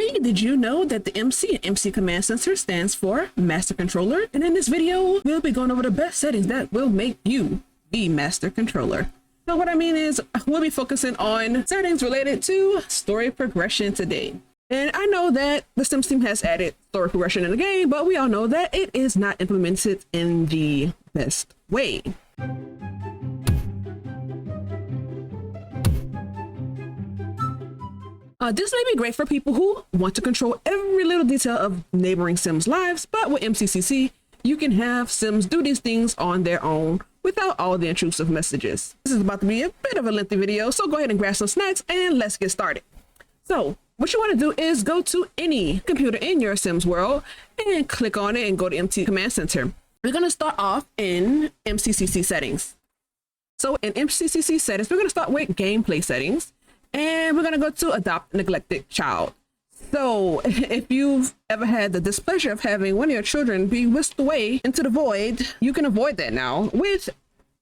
Hey, did you know that the MC in MC Command Center stands for Master Controller? And in this video, we'll be going over the best settings that will make you the Master Controller. So what I mean is we'll be focusing on settings related to story progression today. And I know that the Sims team has added story progression in the game, but we all know that it is not implemented in the best way. This may be great for people who want to control every little detail of neighboring Sims' lives, but with MCCC, you can have Sims do these things on their own without all the intrusive messages. This is about to be a bit of a lengthy video, so go ahead and grab some snacks and let's get started. So what you want to do is go to any computer in your Sims world and click on it and go to MC Command Center. We're going to start off in MCCC settings. So in MCCC settings, we're going to start with gameplay settings. And we're going to go to adopt a neglected child. So if you've ever had the displeasure of having one of your children be whisked away into the void, you can avoid that now with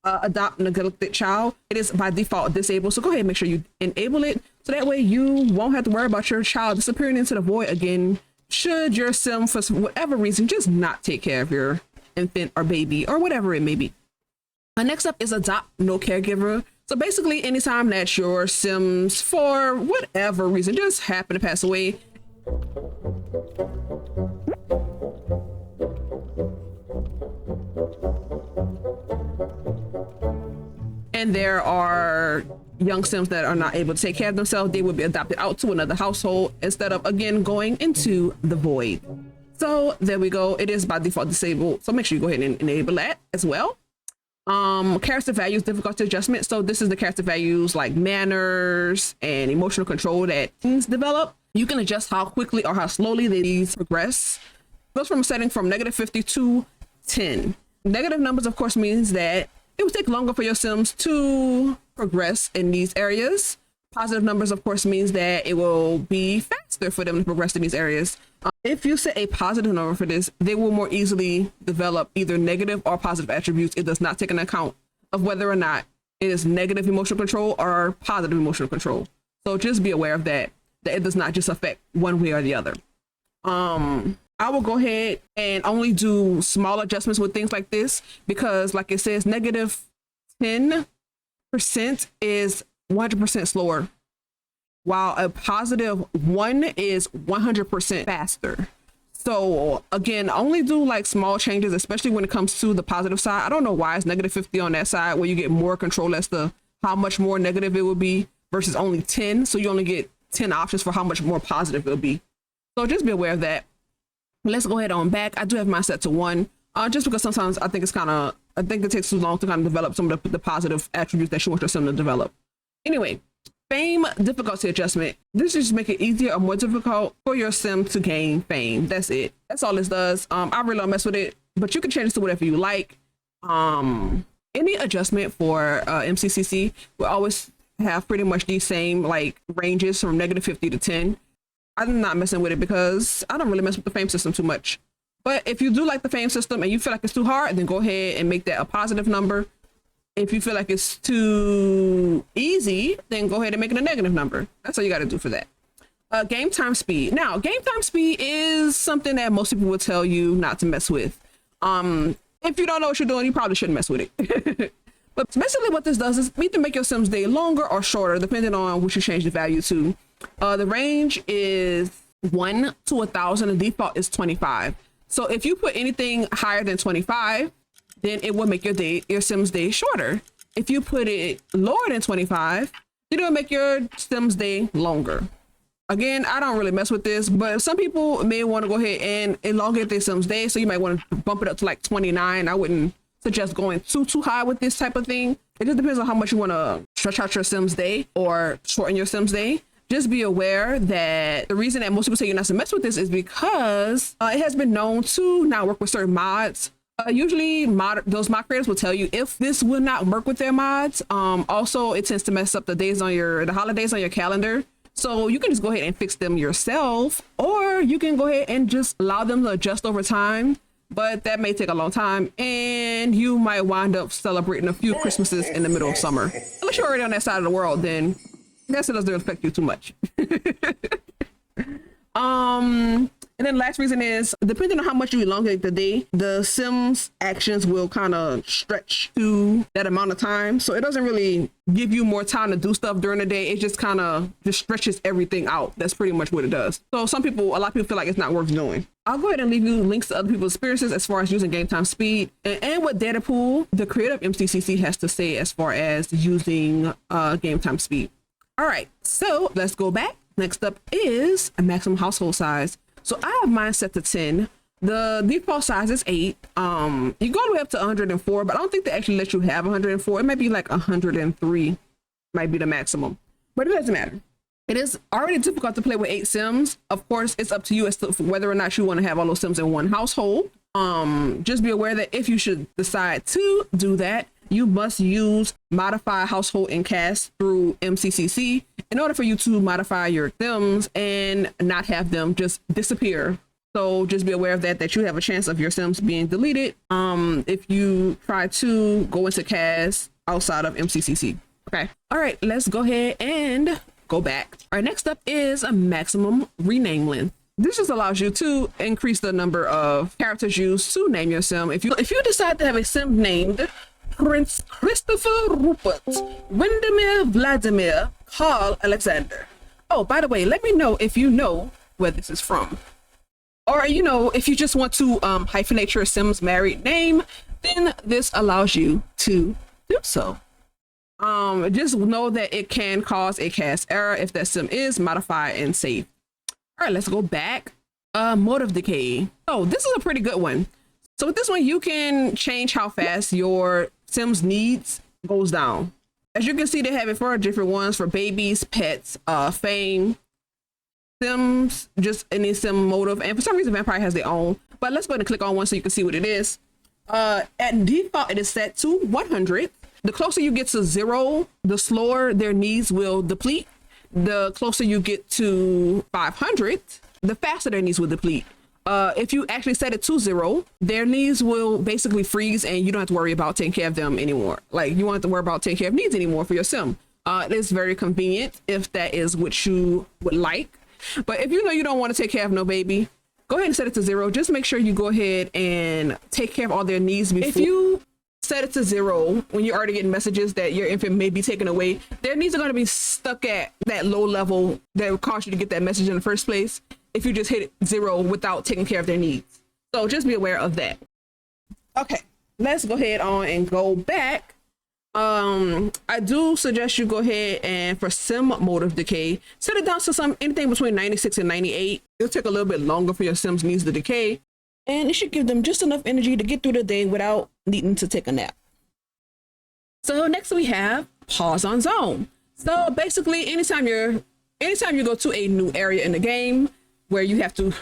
adopt a neglected child. It is by default disabled. So go ahead and make sure you enable it. So that way you won't have to worry about your child disappearing into the void again. Should your Sim, for whatever reason, just not take care of your infant or baby or whatever it may be. Next up is adopt no caregiver. So basically, anytime that your Sims, for whatever reason, just happen to pass away, and there are young Sims that are not able to take care of themselves, they will be adopted out to another household instead of, again, going into the void. So there we go. It is by default disabled. So make sure you go ahead and enable that as well. Character values difficulty adjustment. So this is the character values like manners and emotional control that teens develop. You can adjust how quickly or how slowly these progress. Goes from a setting from -50 to 10. Negative numbers, of course, means that it will take longer for your Sims to progress in these areas. Positive numbers, of course, means that it will be faster for them to progress in these areas. If you set a positive number for this, they will more easily develop either negative or positive attributes. It does not take into account of whether or not it is negative emotional control or positive emotional control. So just be aware of that it does not just affect one way or the other. I will go ahead and only do small adjustments with things like this because, like it says, negative 10% is 100% slower, while a positive 1 is 100% faster. So again, only do like small changes, especially when it comes to the positive side. I don't know why it's -50 on that side where you get more control as to how much more negative it would be versus only 10. So you only get 10 options for how much more positive it'll be. So just be aware of that. Let's go ahead on back. I do have mine set to 1, just because sometimes I think it takes too long to kind of develop some of the positive attributes that you want your Sim to develop. Anyway, Fame difficulty adjustment. This just make it easier or more difficult for your Sim to gain fame. That's it. That's all this does. I really don't mess with it, but you can change this to whatever you like. Any adjustment for MCCC will always have pretty much these same like ranges from -50 to 10. I'm not messing with it because I don't really mess with the fame system too much. But if you do like the fame system and you feel like it's too hard, then go ahead and make that a positive number. If you feel like it's too easy, then go ahead and make it a negative number. That's all you got to do for that. Game time speed. Now, game time speed is something that most people will tell you not to mess with. If you don't know what you're doing, you probably shouldn't mess with it. But basically what this does is either make your Sims day longer or shorter, depending on what you change the value to. The range is 1 to 1,000. The default is 25. So if you put anything higher than 25, then it will make your Sims day shorter. If you put it lower than 25, then it will make your Sims day longer. Again, I don't really mess with this, but some people may want to go ahead and elongate their Sims day. So you might want to bump it up to like 29. I wouldn't suggest going too high with this type of thing. It just depends on how much you want to stretch out your Sims day or shorten your Sims day. Just be aware that the reason that most people say you're not to mess with this is because it has been known to not work with certain mods. Usually those mod creators will tell you if this will not work with their mods. Also, it tends to mess up the holidays on your calendar. So you can just go ahead and fix them yourself, or you can go ahead and just allow them to adjust over time. But that may take a long time, and you might wind up celebrating a few Christmases in the middle of summer. Unless you're already on that side of the world, then I guess it doesn't affect you too much. And then last reason is, depending on how much you elongate the day, the Sims actions will kind of stretch to that amount of time. So it doesn't really give you more time to do stuff during the day. It just kind of just stretches everything out. That's pretty much what it does. So a lot of people feel like it's not worth doing. I'll go ahead and leave you links to other people's experiences as far as using game time speed and what data pool the creator of MCCC has to say as far as using game time speed. All right, so let's go back. Next up is a maximum household size. So I have mine set to 10. The default size is 8. You go all the way up to 104, but I don't think they actually let you have 104. It might be like 103 might be the maximum, but it doesn't matter. It is already difficult to play with 8 Sims. Of course, it's up to you as to whether or not you want to have all those Sims in one household. Just be aware that if you should decide to do that, you must use modify household and cast through MCCC in order for you to modify your Sims and not have them just disappear. So just be aware of that you have a chance of your Sims being deleted if you try to go into cast outside of MCCC. Okay. All right, let's go ahead and go back. All right, next up is a maximum rename length. This just allows you to increase the number of characters used to name your Sim. If you decide to have a Sim named Prince Christopher Rupert Windermere Vladimir Carl Alexander. Oh, by the way, let me know if you know where this is from. Or, if you just want to hyphenate your Sim's married name, then this allows you to do so. Just know that it can cause a cast error if that Sim is modified and saved. All right, let's go back. Mode of decay. Oh, this is a pretty good one. So with this one, you can change how fast your Sim's needs goes down. As you can see, they have it for different ones for babies, pets, Fame, Sims, just any Sim motive. And for some reason, Vampire has their own. But let's go ahead and click on one so you can see what it is. At default, it is set to 100. The closer you get to 0, the slower their needs will deplete. The closer you get to 500, the faster their needs will deplete. If you actually set it to 0, their needs will basically freeze and you don't have to worry about taking care of them anymore. Like, you won't have to worry about taking care of needs anymore for your Sim. It is very convenient if that is what you would like. But if you know you don't want to take care of no baby, go ahead and set it to 0. Just make sure you go ahead and take care of all their needs before. If you set it to 0 when you're already getting messages that your infant may be taken away, their needs are going to be stuck at that low level that would cause you to get that message in the first place if you just hit 0 without taking care of their needs. So just be aware of that. Okay, let's go ahead on and go back. I do suggest you go ahead and for Sim mode of decay, set it down to anything between 96 and 98. It'll take a little bit longer for your Sims needs to decay, and it should give them just enough energy to get through the day without needing to take a nap. So next we have pause on zone. So basically, anytime you go to a new area in the game where you have to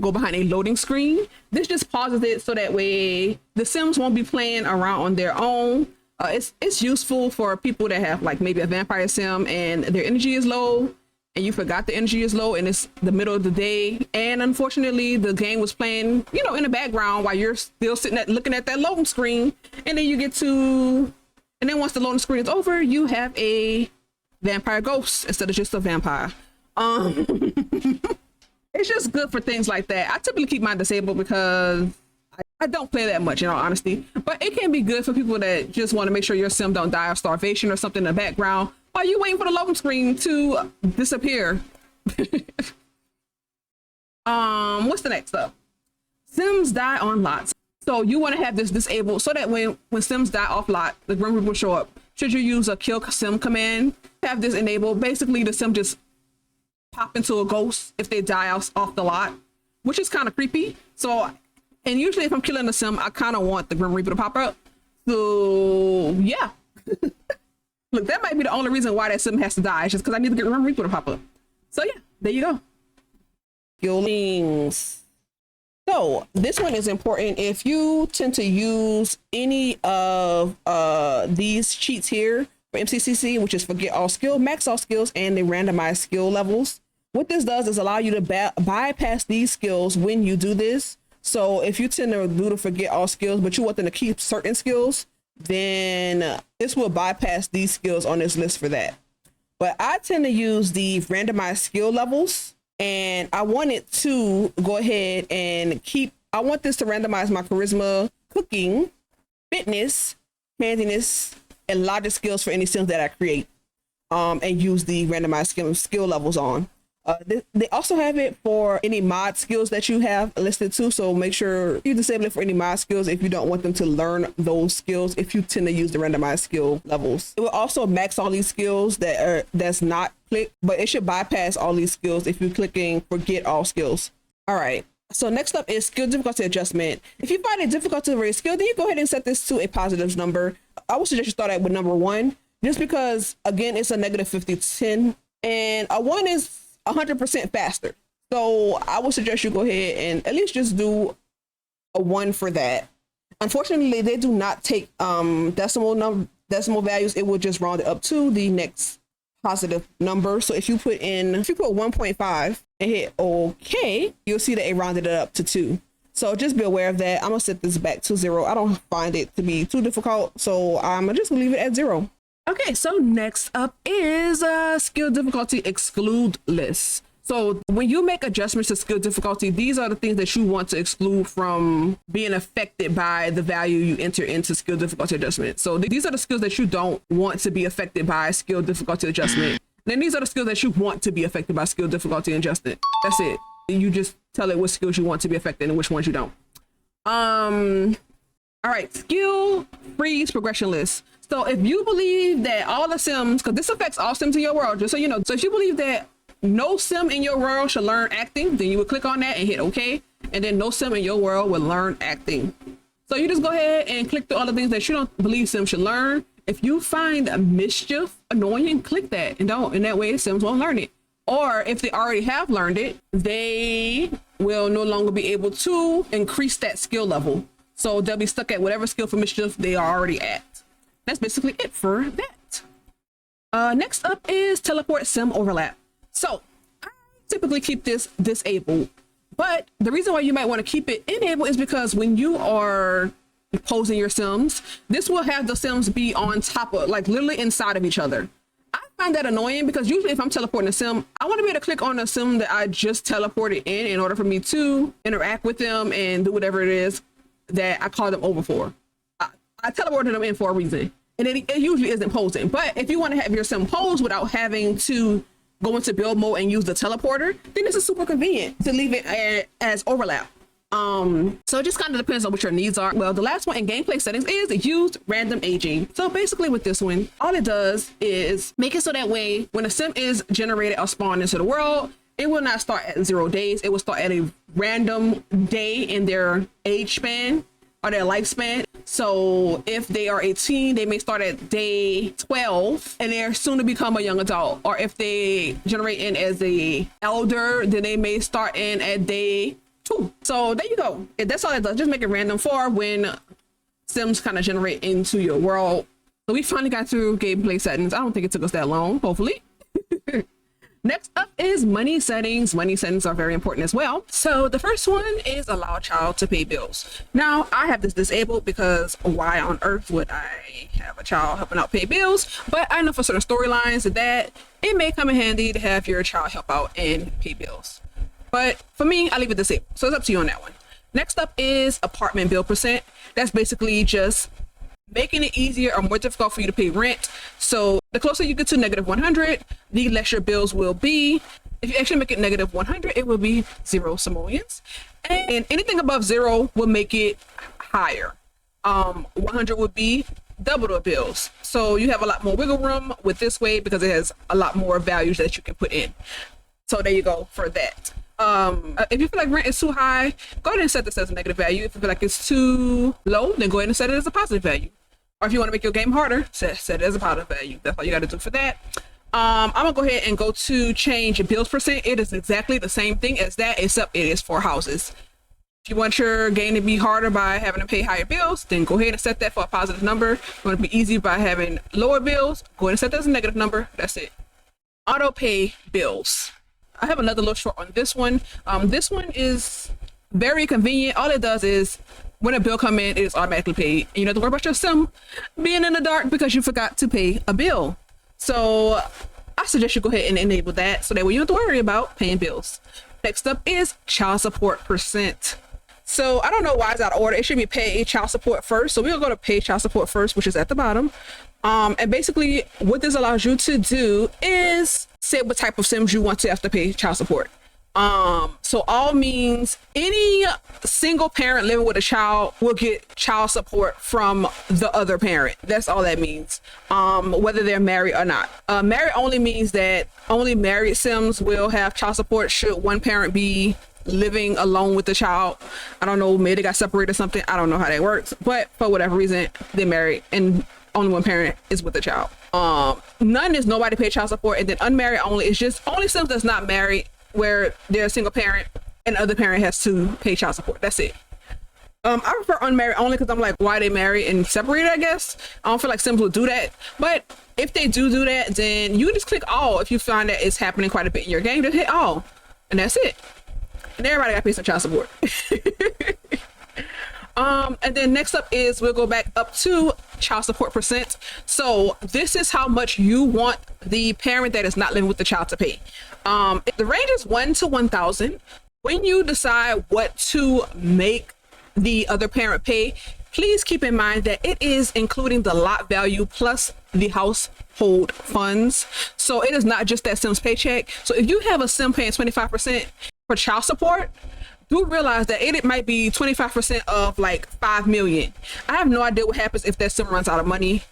go behind a loading screen, this just pauses it so that way the Sims won't be playing around on their own. It's useful for people that have like maybe a vampire Sim and their energy is low and you forgot the energy is low and it's the middle of the day, and unfortunately the game was playing in the background while you're still sitting looking at that loading screen, and then once the loading screen is over, you have a vampire ghost instead of just a vampire. It's just good for things like that. I typically keep mine disabled because I don't play that much, in all honesty, but it can be good for people that just want to make sure your Sim don't die of starvation or something in the background while you waiting for the loading screen to disappear. What's the next up? Sims die on lots. So you want to have this disabled so that when Sims die off lot, the Grim Reaper will show up. Should you use a kill Sim command, have this enabled. Basically, the Sim just pop into a ghost if they die off the lot, which is kind of creepy. So, and usually if I'm killing the Sim, I kind of want the Grim Reaper to pop up. So yeah. Look, that might be the only reason why that Sim has to die. It's just because I need the Grim Reaper to pop up. So yeah, there you go. Skillings. So this one is important if you tend to use any of these cheats here for MCCC, which is forget all skill, max all skills, and the randomized skill levels. What this does is allow you to bypass these skills when you do this. So if you tend to do the forget all skills, but you want them to keep certain skills, then this will bypass these skills on this list for that. But I tend to use the randomized skill levels and I wanted to go ahead and I want this to randomize my charisma, cooking, fitness, handiness, and logic skills for any sims that I create, and use the randomized skill levels on. They also have it for any mod skills that you have listed too. So make sure you disable it for any mod skills if you don't want them to learn those skills, if you tend to use the randomized skill levels. It will also max all these skills that's not clicked, but it should bypass all these skills if you're clicking forget all skills. All right. So next up is skill difficulty adjustment. If you find it difficult to raise skill, then you go ahead and set this to a positive number. I would suggest you start out with number 1, just because again, it's a negative 50 to 10, and a 1 is 100% faster. So I would suggest you go ahead and at least just do a 1 for that. Unfortunately, they do not take decimal values. It will just round it up to the next positive number. So if you put 1.5 and hit OK, you'll see that it rounded it up to 2. So just be aware of that. I'm gonna set this back to 0. I don't find it to be too difficult, so I'm just gonna leave it at 0. Okay, so next up is skill difficulty exclude list. So when you make adjustments to skill difficulty, these are the things that you want to exclude from being affected by the value you enter into skill difficulty adjustment. So these are the skills that you don't want to be affected by skill difficulty adjustment. Then these are the skills that you want to be affected by skill difficulty adjustment. That's it. You just tell it what skills you want to be affected and which ones you don't. All right, skill freeze progression list. So if you believe that all the sims, because this affects all sims in your world, just so you know. So if you believe that no sim in your world should learn acting, then you would click on that and hit OK. And then no sim in your world will learn acting. So you just go ahead and click through all the things that you don't believe sims should learn. If you find mischief annoying, click that and don't. And that way sims won't learn it. Or if they already have learned it, they will no longer be able to increase that skill level. So they'll be stuck at whatever skill for mischief they are already at. That's basically it for that. Next up is teleport sim overlap. So I typically keep this disabled, but the reason why you might want to keep it enabled is because when you are posing your sims, this will have the sims be on top of, like literally inside of each other. I find that annoying because usually if I'm teleporting a sim, I want to be able to click on a sim that I just teleported in order for me to interact with them and do whatever it is that I call them over for. I teleported them in for a reason, and it usually isn't posing. But if you want to have your sim pose without having to go into build mode and use the teleporter, then this is super convenient to leave it as overlap. So it just kind of depends on what your needs are. Well, the last one in gameplay settings is use random aging. So basically with this one, all it does is make it so that way when a sim is generated or spawned into the world, it will not start at 0 days. It will start at a random day in their age span or their lifespan. So if they are 18, they may start at day 12 and they're soon to become a young adult. Or if they generate in as a elder, then they may start in at day 2. So there you go. That's all it does. Just make it random for when sims kind of generate into your world. So we finally got through gameplay settings. I don't think it took us that long, hopefully. Next up is money settings. Money settings are very important as well. So the first one is allow a child to pay bills. Now I have this disabled because why on earth would I have a child helping out pay bills? But I know for certain storylines that it may come in handy to have your child help out and pay bills. But for me, I leave it disabled. So it's up to you on that one. Next up is apartment bill percent. That's basically just making it easier or more difficult for you to pay rent. So the closer you get to -100, the less your bills will be. If you actually make it -100, it will be 0 simoleons. And anything above 0 will make it higher. 100 would be double the bills. So you have a lot more wiggle room with this way because it has a lot more values that you can put in. So there you go for that. If you feel like rent is too high, go ahead and set this as a negative value. If you feel like it's too low, then go ahead and set it as a positive value. Or if you want to make your game harder, set it as a positive value. That's all you got to do for that. I'm gonna go ahead and go to change bills percent. It is exactly the same thing as that, except it is for houses. If you want your game to be harder by having to pay higher bills, then go ahead and set that for a positive number. If you want to be easy by having lower bills, go ahead and set that as a negative number. That's it. Auto pay bills. I have another little short on this one. This one is very convenient. All it does is when a bill comes in, it is automatically paid. You don't have to worry about your sim being in the dark because you forgot to pay a bill. So I suggest you go ahead and enable that so that way you don't have to worry about paying bills. Next up is child support percent. So I don't know why it's out of order. It should be pay child support first. So we'll go to pay child support first, which is at the bottom. And basically what this allows you to do is say what type of Sims you want to have to pay child support. So all means any single parent living with a child will get child support from the other parent. That's all that means. Whether they're married or not. Married only means that only married Sims will have child support should one parent be living alone with the child. I don't know, maybe they got separated or something. I don't know how that works, but for whatever reason, they're married and only one parent is with the child. None is nobody pay child support, and then unmarried only is just only Sims that's not married where they're a single parent and the other parent has to pay child support. That's it. I prefer unmarried only because I'm like, why they married and separated, I guess. I don't feel like Sims will do that. But if they do that, then you can just click all. If you find that it's happening quite a bit in your game, just hit all. And that's it. And everybody got to pay some child support. And then next up is we'll go back up to child support percent. So this is how much you want the parent that is not living with the child to pay. The range is 1 to 1,000. When you decide what to make the other parent pay, please keep in mind that it is including the lot value plus the household funds. So it is not just that Sim's paycheck. So if you have a Sim paying 25% for child support, do realize that it might be 25% of like 5 million. I have no idea what happens if that Sim runs out of money,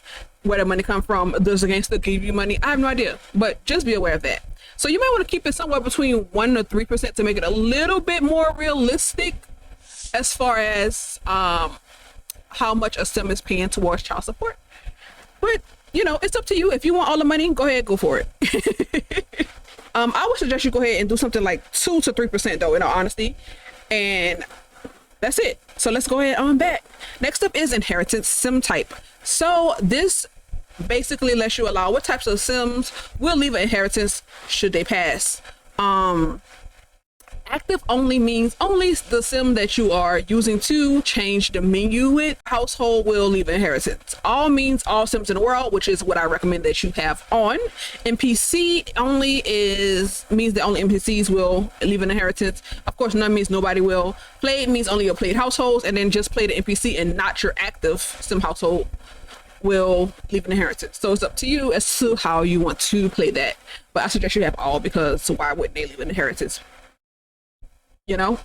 where the money come from. Does the game still give you money? I have no idea, but just be aware of that. So you might want to keep it somewhere between 1 to 3% to make it a little bit more realistic as far as how much a Sim is paying towards child support. But you know, it's up to you. If you want all the money, go ahead, go for it. I would suggest you go ahead and do something like 2 to 3% though, in all honesty. And that's it. So let's go ahead on back. Next up is inheritance Sim type. So this basically lets you allow what types of Sims will leave an inheritance should they pass. Active only means only the Sim that you are using to change the menu with household will leave inheritance. All means all Sims in the world, which is what I recommend that you have on. NPC only means that only NPCs will leave an inheritance. Of course, none means nobody will. Played means only your played households, and then just play the NPC and not your active Sim household will leave an inheritance. So it's up to you as to how you want to play that. But I suggest you have all, because why wouldn't they leave an inheritance? You know?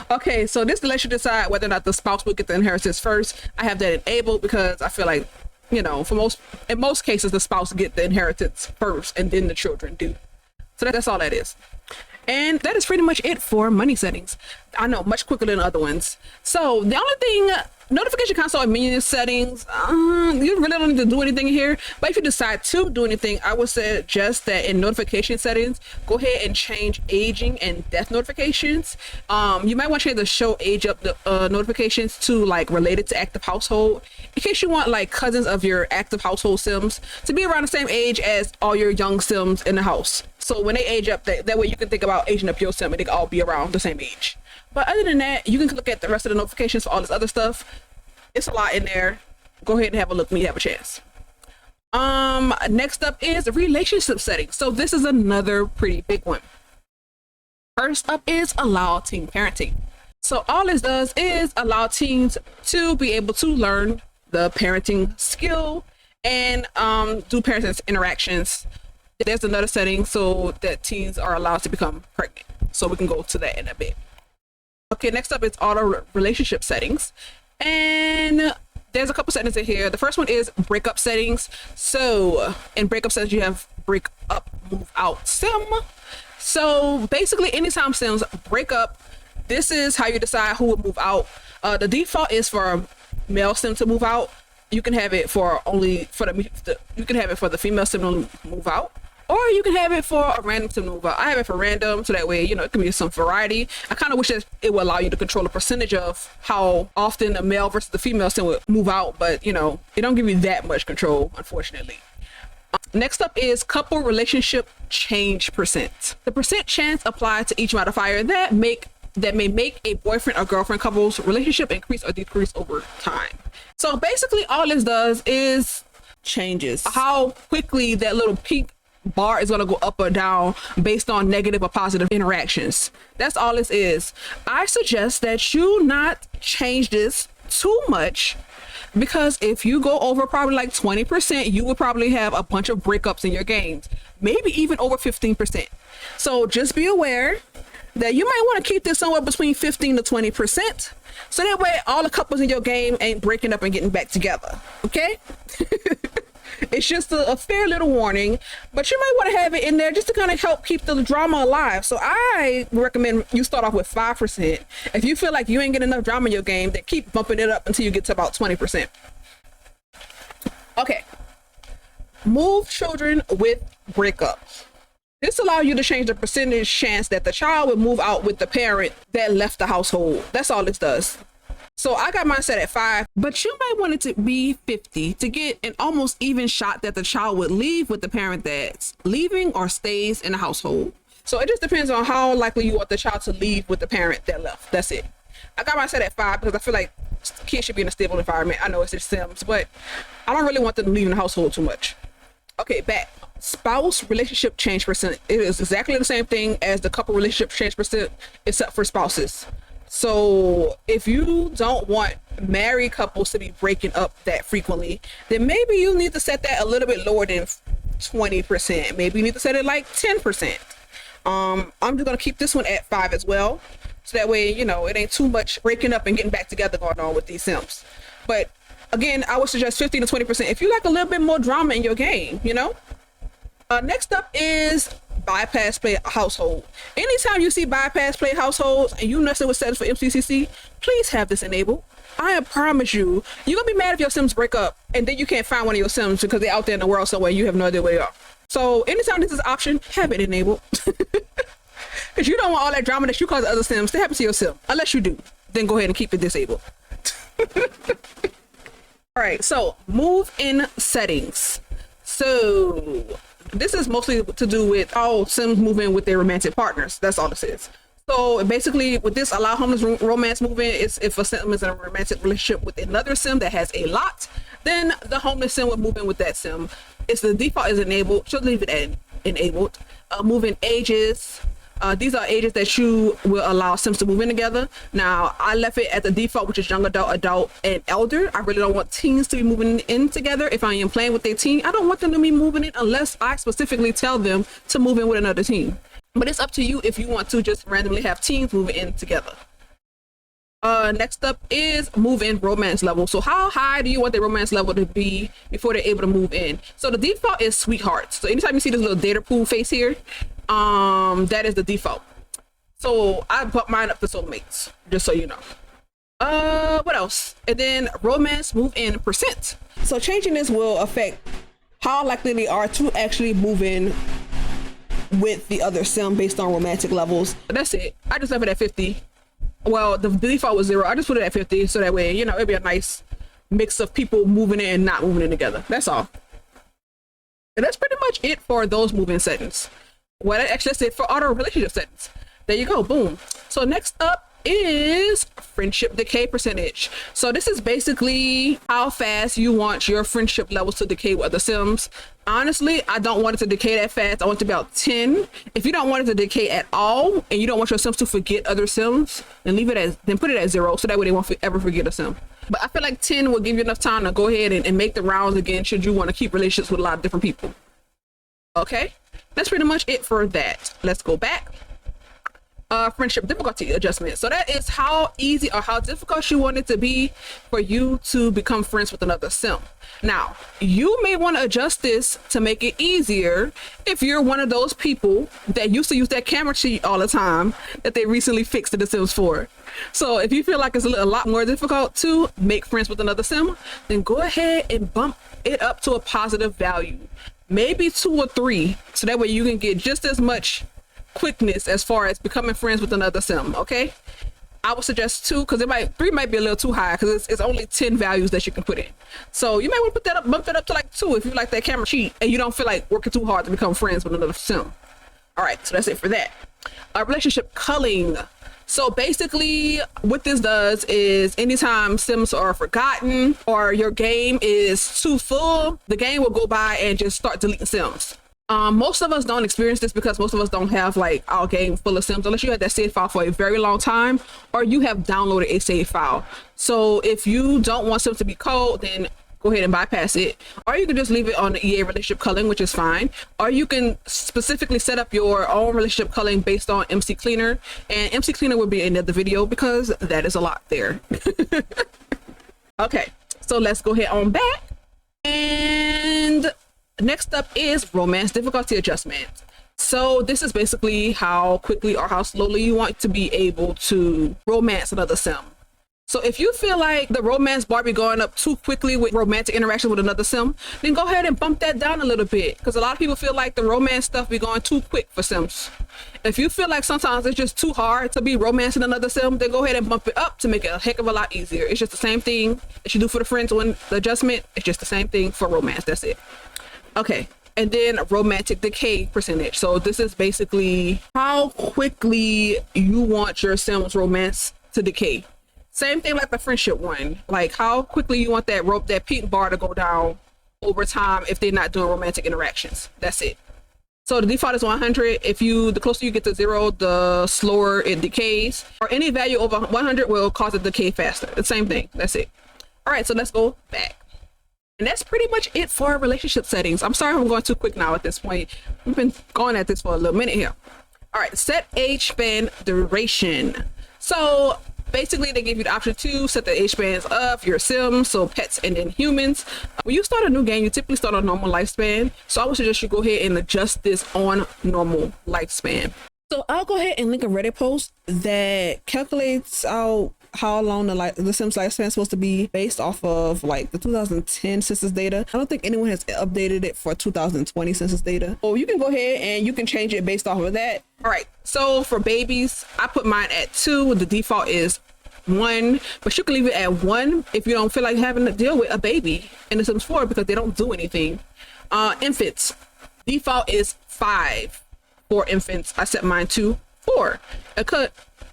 Okay, so this lets you decide whether or not the spouse will get the inheritance first. I have that enabled because I feel like, you know, in most cases, the spouse get the inheritance first and then the children do. So that's all that is. And that is pretty much it for money settings. I know, much quicker than other ones. So the only thing, notification console and menu settings, you really don't need to do anything here. But if you decide to do anything, I would suggest that in notification settings, go ahead and change aging and death notifications. You might want to change the show age up the notifications to like related to active household, in case you want like cousins of your active household Sims to be around the same age as all your young Sims in the house. So when they age up, that way you can think about aging up your Sim and they can all be around the same age. But other than that, you can look at the rest of the notifications for all this other stuff. It's a lot in there. Go ahead and have a look when you have a chance. Next up is relationship settings. So this is another pretty big one. First up is allow teen parenting. So all this does is allow teens to be able to learn the parenting skill and do parenting interactions. There's another setting so that teens are allowed to become pregnant. So we can go to that in a bit. Okay, next up is auto relationship settings. And there's a couple settings in here. The first one is breakup settings. So in breakup settings, you have break up, move out Sim. So basically anytime Sims break up, this is how you decide who will move out. The default is for male Sim to move out. You can have it for you can have it for the female Sim to move out. Or you can have it for a random Sim to move out. I have it for random, so that way, you know, it can be some variety. I kind of wish that it would allow you to control the percentage of how often the male versus the female Sim would move out, but, you know, it don't give you that much control, unfortunately. Next up is couple relationship change percent. The percent chance applied to each modifier that may make a boyfriend or girlfriend couple's relationship increase or decrease over time. So basically all this does is changes. How quickly that little pink bar is going to go up or down based on negative or positive interactions. That's all this is. I suggest that you not change this too much, because if you go over probably like 20%, you will probably have a bunch of breakups in your games, maybe even over 15%. So just be aware that you might want to keep this somewhere between 15 to 20%. So that way all the couples in your game ain't breaking up and getting back together. Okay? It's just a fair little warning, but you might want to have it in there just to kind of help keep the drama alive. So I recommend you start off with 5%. If you feel like you ain't getting enough drama in your game, then keep bumping it up until you get to about 20%. Okay. Move children with breakups. This allows you to change the percentage chance that the child will move out with the parent that left the household. That's all this does. So I got mine set at 5, but you might want it to be 50 to get an almost even shot that the child would leave with the parent that's leaving or stays in the household. So it just depends on how likely you want the child to leave with the parent that left. That's it. I got mine set at 5 because I feel like kids should be in a stable environment. I know it's just Sims, but I don't really want them leaving the household too much. Okay, back. Spouse relationship change percent. It is exactly the same thing as the couple relationship change percent, except for spouses. So if you don't want married couples to be breaking up that frequently, then maybe you need to set that a little bit lower than 20%. Maybe you need to set it like 10%. I'm just gonna keep this one at 5 as well, so that way, you know, it ain't too much breaking up and getting back together going on with these Sims. But again, I would suggest 15 to 20% if you like a little bit more drama in your game, you know. Next up is bypass play household. Anytime you see bypass play households and you messing with settings for MCCC, please have this enabled. I promise you, you're gonna be mad if your Sims break up and then you can't find one of your Sims because they're out there in the world somewhere you have no idea where they are. So anytime this is an option, have it enabled. Because you don't want all that drama that you cause other Sims to happen to your Sim. Unless you do, then go ahead and keep it disabled. All right, so move in settings. So this is mostly to do with how Sims move in with their romantic partners. That's all this is. So basically with this allow homeless romance move in, is if a Sim is in a romantic relationship with another Sim that has a lot, then the homeless Sim will move in with that Sim. It's the default is enabled. Should leave it enabled. Move in ages. These are ages that you will allow Sims to move in together. Now, I left it at the default, which is young adult, adult, and elder. I really don't want teens to be moving in together. If I am playing with a teen, I don't want them to be moving in unless I specifically tell them to move in with another teen. But it's up to you if you want to just randomly have teens moving in together. Next up is move in romance level. So how high do you want the romance level to be before they're able to move in? So the default is sweethearts. So anytime you see this little data pool face here, that is the default. So I put mine up to soulmates, just so you know. What else? And then romance move in percent. So changing this will affect how likely they are to actually move in with the other Sim based on romantic levels. But that's it. I just left it at 50. Well, the default was 0. I just put it at 50 so that way, you know, it'd be a nice mix of people moving in and not moving in together. That's all. And that's pretty much it for those moving settings. Well, actually, that's it for auto relationship settings. There you go. Boom. So next up is friendship decay percentage. So this is basically how fast you want your friendship levels to decay with other Sims. Honestly, I don't want it to decay that fast. I want it to be about 10. If you don't want it to decay at all and you don't want your Sims to forget other Sims, then leave it as, then put it at 0 so that way they won't ever forget a Sim. But I feel like 10 will give you enough time to go ahead and make the rounds again should you want to keep relationships with a lot of different people. Okay, that's pretty much it for that. Let's go back. Friendship difficulty adjustment. So that is how easy or how difficult you want it to be for you to become friends with another Sim. Now, you may want to adjust this to make it easier if you're one of those people that used to use that camera cheat all the time that they recently fixed the Sims 4. So if you feel like it's a lot more difficult to make friends with another Sim, then go ahead and bump it up to a positive value. Maybe 2 or 3, so that way you can get just as much quickness as far as becoming friends with another Sim. Okay, I would suggest 2 because 3 might be a little too high because it's only 10 values that you can put in. So you might want to put that up, bump that up to like 2 if you like that camera cheat and you don't feel like working too hard to become friends with another Sim. All right, so that's it for that. Relationship culling. So basically what this does is anytime sims are forgotten or your game is too full, the game will go by and just start deleting sims. Most of us don't experience this because most of us don't have like our game full of sims unless you had that save file for a very long time or you have downloaded a save file. So if you don't want sims to be cold, then go ahead and bypass it, or you can just leave it on the EA relationship culling, which is fine, or you can specifically set up your own relationship culling based on MC Cleaner, and MC Cleaner will be in another video because that is a lot there. Okay, so let's go ahead on back, and next up is romance difficulty adjustment. So this is basically how quickly or how slowly you want to be able to romance another sim. So if you feel like the romance bar be going up too quickly with romantic interaction with another sim, then go ahead and bump that down a little bit, because a lot of people feel like the romance stuff be going too quick for sims. If you feel like sometimes it's just too hard to be romancing another sim, then go ahead and bump it up to make it a heck of a lot easier. It's just the same thing that you do for the friends when the adjustment. It's just the same thing for romance. That's it. Okay. And then romantic decay percentage. So this is basically how quickly you want your sim's romance to decay. Same thing like the friendship one, like how quickly you want that pink bar to go down over time if they're not doing romantic interactions. That's it. So the default is 100. The closer you get to 0, the slower it decays, or any value over 100 will cause it to decay faster. The same thing. That's it. All right, so let's go back. And that's pretty much it for relationship settings. I'm sorry if I'm going too quick now at this point. We've been going at this for a little minute here. All right, set age span duration. So basically, they give you the option to set the age spans of your sims, so pets and then humans. When you start a new game, you typically start on normal lifespan. So I would suggest you go ahead and adjust this on normal lifespan. So I'll go ahead and link a Reddit post that calculates out how long the Sims lifespan is supposed to be based off of like the 2010 census data. I don't think anyone has updated it for 2020 census data. So you can go ahead and you can change it based off of that. All right, so for babies, I put mine at 2. The default is 1, but you can leave it at 1 if you don't feel like having to deal with a baby in the Sims 4 because they don't do anything. Infants, default is 5 for infants. I set mine to 4.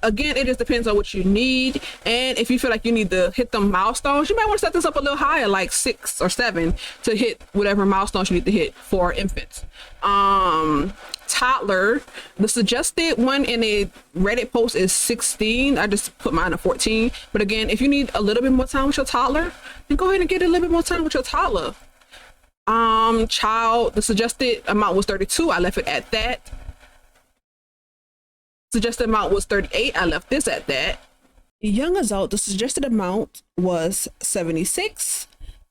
Again, it just depends on what you need, and if you feel like you need to hit them milestones, you might want to set this up a little higher, like 6 or 7, to hit whatever milestones you need to hit for infants. Toddler, the suggested one in a Reddit post is 16. I just put mine at 14, but again, if you need a little bit more time with your toddler, then go ahead and get a little bit more time with your toddler. Child, the suggested amount was 32. I left it at that. Suggested amount was 38. I left this at that. Young adult, the suggested amount was 76.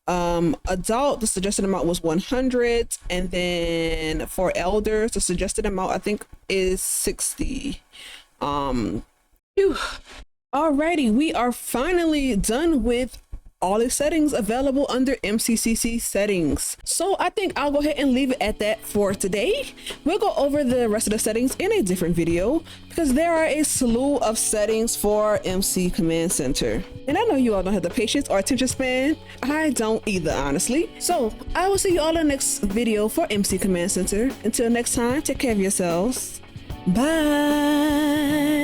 Adult, the suggested amount was 100. And then for elders, the suggested amount I think is 60. Alrighty, we are finally done with all the settings available under MCCC settings. So I think I'll go ahead and leave it at that for today. We'll go over the rest of the settings in a different video because there are a slew of settings for MC Command Center. And I know you all don't have the patience or attention span. I don't either, honestly. So I will see you all in the next video for MC Command Center. Until next time, take care of yourselves. Bye.